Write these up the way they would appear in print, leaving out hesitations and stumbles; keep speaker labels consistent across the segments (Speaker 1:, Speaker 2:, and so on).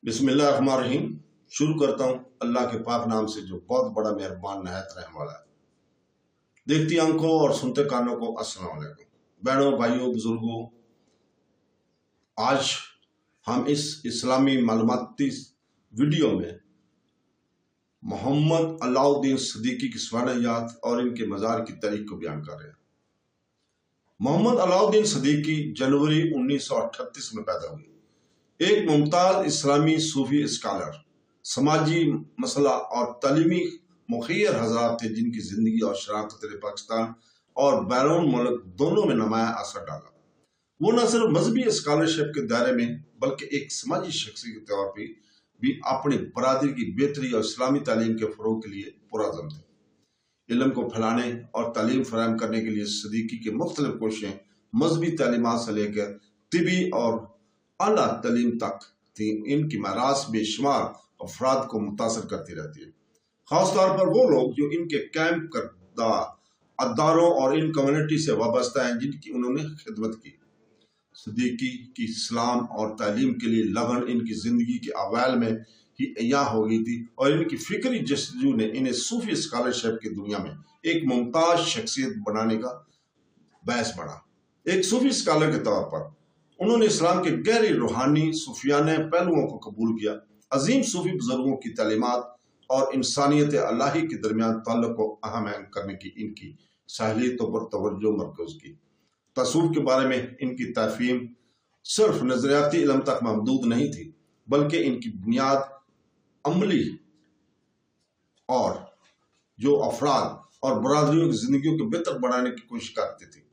Speaker 1: बिस्मिल्लाहिर्रहमानिर्रहीम। शुरू करता हूँ अल्लाह के पाक नाम से जो बहुत बड़ा मेहरबान नहायत रहने वाला है। देखती आंखों और सुनते कानों को अस्सलाम वालेकुम। बहनों, भाइयों, बुजुर्गों, आज हम इस इस्लामी मालूमाती वीडियो में मोहम्मद अलाउद्दीन सिद्दीकी की स्वानयात और इनके मज़ार की तारीख को बयान कर रहे हैं। मोहम्मद अलाउद्दीन सिद्दीकी जनवरी 1938 में पैदा हुए। एक मुमताज इस्लामी सूफी स्कॉलर, समाजी मसला और तालीमी मुखियर हजरात थे जिनकी जिंदगी और शराकत ने पाकिस्तान और बैरून मुल्क दोनों में नुमायां असर डाला। वो न सिर्फ मजहबी स्कॉलरशिप के दायरे में बल्कि एक समाजी शख्सियत के तौर पर भी अपनी बरादरी की बेहतरी और इस्लामी तालीम के फरोग के लिए पुरअज़्म थे। इल्म को फैलाने और तालीम फराहम करने के लिए सिद्दीकी की मुख्तलिफ कोशिशें मजहबी तालीमात से लेकर तिबी और आला तालीम तक थी। इनकी मरास बेशुमार अफराद को मुतासर करती रहती है, खासतौर पर वो लोग जो इनके कैंप करदा अदारों और इन कम्युनिटी से वाबस्ता हैं जिनकी उन्होंने खिदमत की। सिद्दीकी की इस्लाम और तालीम के लिए लगन इनकी जिंदगी के अवैल में ही अय्या हो गई थी और इनकी फिक्री जस्तजू ने इन्हें सूफी स्कॉलरशिप की दुनिया में एक मुमताज शख्सियत बनाने का बायस बना। एक सूफी स्कॉलर के तौर पर उन्होंने इस्लाम के गहरी रूहानी सूफियाने पहलुओं को कबूल किया। अजीम सूफी बुजुर्गों की तालीमात और इंसानियत अल्लाही के दरमियान ताल्लुक को अहम करने की इनकी साहलियतों पर तवज्जो मरकूज की। तसूफ के बारे में इनकी तफहीम सिर्फ नजरियाती इल्म तक महदूद नहीं थी, बल्कि इनकी बुनियाद अमली और जो अफराद और बरादरियों की जिंदगी को बेहतर बनाने की कोशिश करती थी।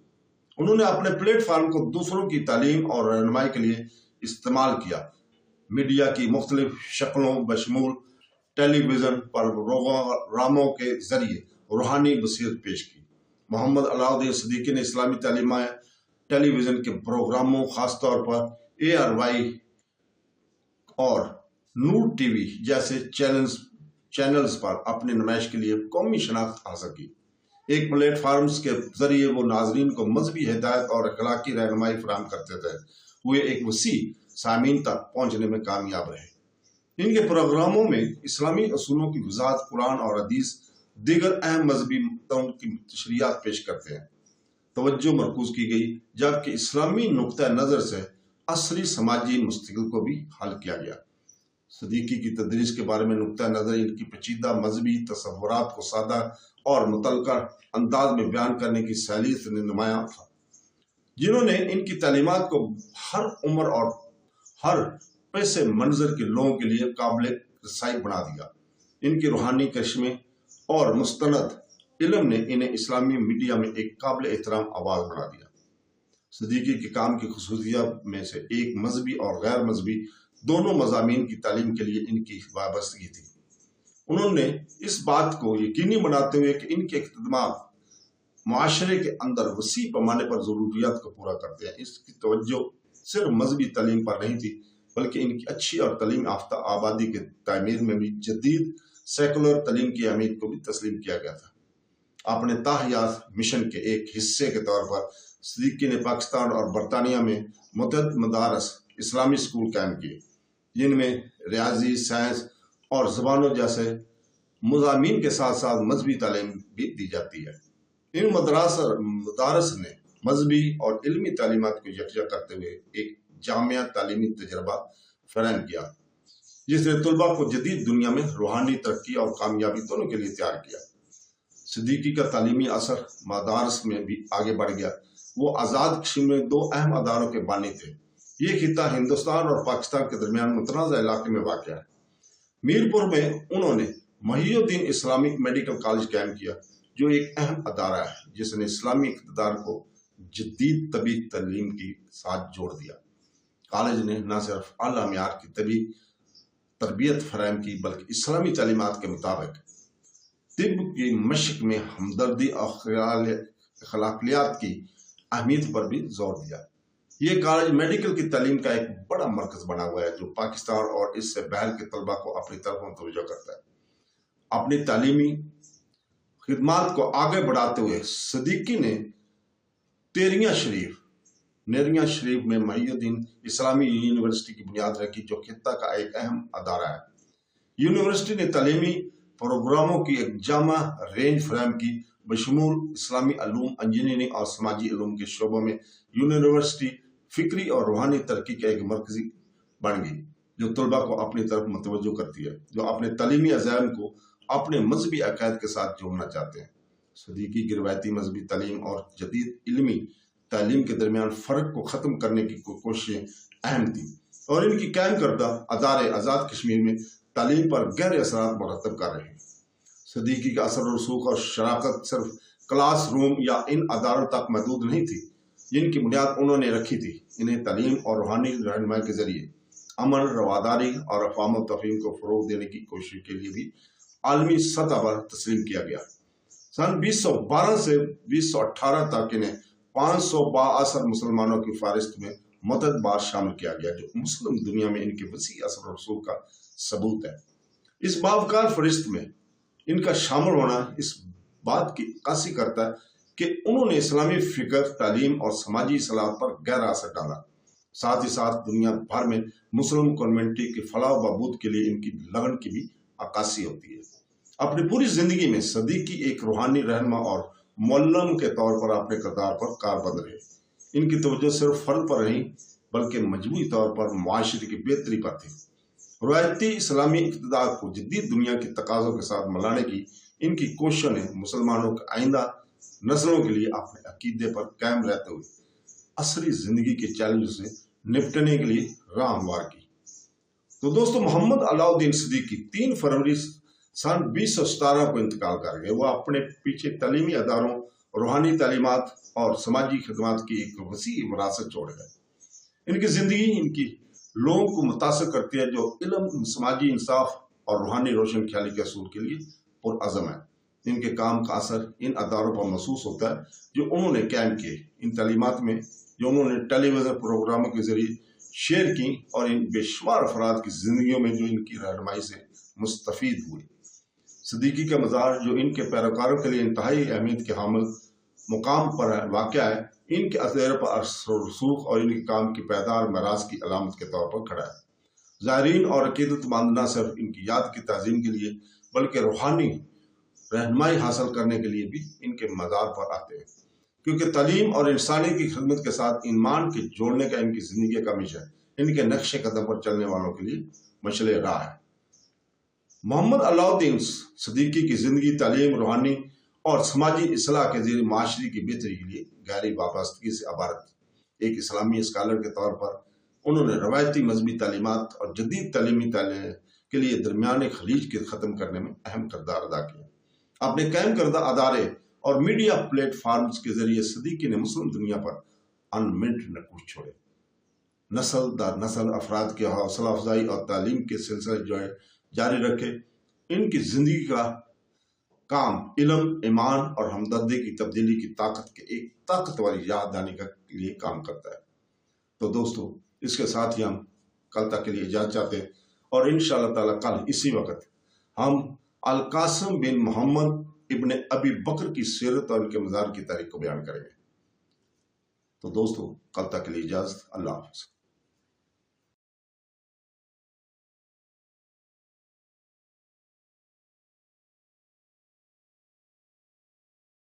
Speaker 1: उन्होंने अपने प्लेटफॉर्म को दूसरों की तालीम और रहनुमाई के लिए इस्तेमाल किया। मीडिया की मुख्तलिफ शक्लों बशमूल टेलीविज़न पर प्रोग्रामों के जरिए रूहानी बसीरत पेश की। मोहम्मद अलाउद्दीन सिद्दीकी ने इस्लामी तालीमात टेलीविज़न के प्रोग्रामों, खासतौर पर ARY और नूर टीवी जैसे चैनल्स पर अपनी नुमाइश के लिए कौमी शनाख्त हासिल की। एक प्लेटफार्म्स के जरिए वो नाजरीन को मजहबी हिदायत और अखलाकी रहनुमाई फराहम करते थे। वे एक वसी सामीन तक पहुंचने में कामयाब रहे। इनके प्रोग्रामों में इस्लामी असूलों की वजाहत कुरान और हदीस दीगर अहम मजहबी मुद्दों की तशरीहात पेश करते हैं तवज्जो मरकूज की गई, जबकि इस्लामी नुक्ता नज़र से असरी समाजी मुश्किल को भी हल किया गया। सिद्दीकी की तदरीस के बारे में नुक्ता नज़र इनकी पेचीदा मजहबी तसव्वुरात को सादा और मुतलका अंदाज में बयान करने की सलीत ने नुमाया था, जिन्होंने इनकी तालीमात को हर उम्र और हर पैसे मंजर के लोगों के लिए काबिल रसाई बना दिया। इनकी रूहानी करिश्मे और मुस्तनद इल्म ने इन्हें इस्लामी मीडिया में एक काबिल एहतराम आवाज़ बना दिया। सिद्दीकी के काम की खुसूसियत में से एक मजहबी और गैर मजहबी दोनों मज़ामीन की तालीम के लिए इनकी वाबस्तगी थी। उन्होंने इस बात को यकीनी बनाते हुए कि इनके इक़्तिदाम मुआशरे के अंदर वसी पैमाने पर ज़रूरियात को पूरा करते हैं, इसकी तवज्जो सिर्फ मजहबी तालीम पर नहीं थी, बल्कि इनकी अच्छी और तालीम याफ्ता आबादी के तामीर में भी जदीद सेकुलर तालीम की अहमियत को भी तस्लीम किया गया था। अपने ताहियात मिशन के एक हिस्से के तौर पर सिद्दीकी ने पाकिस्तान और बरतानिया में मुतअद्दिद मदारस इस्लामी स्कूल कायम किए, जिनमें रियाजी, साइंस और ज़बानों जैसे मज़ामीन के साथ साथ मजहबी तालीम भी दी जाती है। इन मदारस ने मजहबी और इल्मी तालीमात को यकजा करते हुए एक जामिया तालीमी तजर्बा फराहम किया, जिसने तलबा को जदीद दुनिया में रूहानी तरक्की और कामयाबी दोनों के लिए तैयार किया। सिद्दीकी का तालीमी असर मदारस में भी आगे बढ़ गया। वो आज़ाद कश्मीर में दो अहम अदारों के बानी थे। ये खिता हिंदुस्तान और पाकिस्तान के दरमियान मुतनाज़ा इलाके में वाक़ है। मीरपुर में उन्होंने मुहियुद्दीन इस्लामिक मेडिकल कॉलेज कायम किया, जो एक अहम अदारा है जिसने इस्लामी इक़्तिदार को जदीद तबी तालीम के साथ जोड़ दिया। कॉलेज ने न सिर्फ आला मियार की तबी तरबियत फराहम की, बल्कि इस्लामी तालीमात के मुताबिक तिब की मशक में हमदर्दी और अखलाकियात की अहमियत पर भी जोर दिया। ये कॉलेज मेडिकल की तालीम का एक बड़ा मरकज बना हुआ है, जो पाकिस्तान और इससे बाहर के तलबा को अपनी तरफ मुतवज्जो करता है। अपनी तालीमी खिदमात को आगे बढ़ाते हुए सिद्दीकी ने तेरियां शरीफ नेरिया शरीफ में मुहिउद्दीन इस्लामी यूनिवर्सिटी की बुनियाद रखी, जो खित्ता का एक अहम अदारा है। यूनिवर्सिटी ने तालीमी प्रोग्रामों की एक जामा रेंज फराहम की, बशमूल इस्लामी अलूम, इंजीनियरिंग और समाजी अलूम के शोबों में। यूनिवर्सिटी फिक्री और रूहानी तरक्की का एक मरकजी बन गई, जो तलबा को अपनी तरफ मुतवज्जो करती है, जो अपने तालीमी अज़ाइम को अपने मजहबी अकायद के साथ जोड़ना चाहते हैं। सदीकी की रवायती मजहबी तालीम और जदीद इल्मी तालीम के दरमियान फ़र्क को ख़त्म करने की कोशिशें अहम थी, और इनकी कायम करदा अदारे आज़ाद कश्मीर में तालीम पर गहरे असरात मुरतब कर रहे हैं। सदीकी का असर रसूख और शराकत सिर्फ क्लास रूम या इन अदारों तक महदूद नहीं थी जिनकी बुनियाद उन्होंने रखी थी। इन्हें तालीम और रूहानी रहनुमाई के जरिए अमन, रवादारी और अफ़ाम तफ़हीम को फ़रोग़ देने की कोशिश के लिए भी आलमी सतह पर तस्लीम किया गया। सन 2012 से 2018 तक इन्हें 500 बाअसर मुसलमानों की फ़हरिस्त में मुतअद्दिद बार शामिल किया गया, जो मुस्लिम दुनिया में इनके वसी असर और रसूख का सबूत है। इस बावकार फहरिस्त में इनका शामिल होना इस बात की अक्कासी करता है कि उन्होंने इस्लामी फ़िक्र, तालीम और समाजी इस्लाह पर गहरा असर डाला। साथ ही साथ दुनिया भर में मुस्लिम कम्युनिटी के फलाह व बहबूद के लिए इनकी लगन की भी अक्कासी होती है। अपनी पूरी जिंदगी में सदीकी एक रूहानी रहनुमा और मुअल्लिम के तौर पर अपने किरदार पर कारबंद रहे। इनकी तवज्जो सिर्फ फर्द पर नहीं, बल्कि मजमूई तौर पर मुआशरे की बेहतरी पर थी। रवायती इस्लामी इक़्तिदार को जदीद दुनिया के तकाज़ों के साथ मिलाने की इनकी कोशिशों ने मुसलमानों के आइंदा नस्लों के लिए अपने अकीदे पर कायम रहते हुए असरी जिंदगी के चैलेंज से निपटने के लिए राह हमवार की। तो दोस्तों, मोहम्मद अलाउद्दीन सिद्दीकी 3 फरवरी सन 2017 को इंतकाल कर गए। वह अपने पीछे तालीमी अदारों, रूहानी तालीमात और समाजी खदमात की एक वसी विरासत छोड़ गए। इनकी जिंदगी इनकी लोगों को मुतासर करती है, जो इल्म, समाजी इंसाफ और रूहानी रोशन ख्याली के असूल के लिए पुरअज़म है। इनके काम का असर इन अदारों पर महसूस होता है जो उन्होंने कायम किए, इन तालीमात में जो उन्होंने टेलीविज़न प्रोग्रामों के जरिए शेयर की, और इन बेशुमार अफराद की जिंदगियों में जो इनकी रहनुमाई से मुस्तफ़ीद हुए। सिद्दीकी का मज़ार, जो इनके पैरोकारों के लिए इंतहाई अहमियत के हामिल मुकाम पर वाक़या है, इनके अज़ेर पर रसूख और इनके काम की पैदार मराज की अलामत के तौर पर खड़ा है। ज़ायरीन और अक़ीदतमंद न सिर्फ इनकी याद की ताज़ीम के लिए, बल्कि रूहानी रहनुमाई हासिल करने के लिए भी इनके मज़ार पर आते हैं, क्योंकि तालीम और इंसानियत की खिदमत के साथ ईमान के जोड़ने का इनकी ज़िंदगी का मिशन इनके नक्शे कदम पर चलने वालों के लिए मशले राह है। मोहम्मद अलाउद्दीन सिद्दीकी की ज़िंदगी तालीम, रूहानी और समाजी इस्लाह के ज़रिए माशरे की बेहतरी के लिए गहरी वाबस्तगी से इबारत। एक इस्लामी स्कॉलर के तौर पर उन्होंने रवायती मजहबी तालीमात और जदीद तालीमी के लिए दरमियान खलीज के ख़त्म करने में अहम किरदार अदा किया। अपने कायम करदा अदारे और मीडिया प्लेटफार्म्स के जरिए सिद्दीकी ने मुस्लिम दुनिया पर अनमिंट नकूश छोड़े। नस्ल दर नस्ल अफराद की हौसला अफजाई और तालीम के सिलसिले जो है जारी रखे। इनकी जिंदगी का काम इल्म, ईमान और हमदर्दी की तब्दीली की ताकत के एक ताकतवर याददानी के लिए काम करता है। तो दोस्तों, इसके साथ ही हम कल तक के लिए इजाज़त चाहते हैं, और इंशाअल्लाह ताला कल इसी वक्त हम अल कासिम बिन मोहम्मद इब्ने अबी बकर की सीरत और उनके मज़ार की तारीख को बयान करेंगे। तो दोस्तों, कल तक के लिए इजाज़त। अल्लाह हाफ़िज़।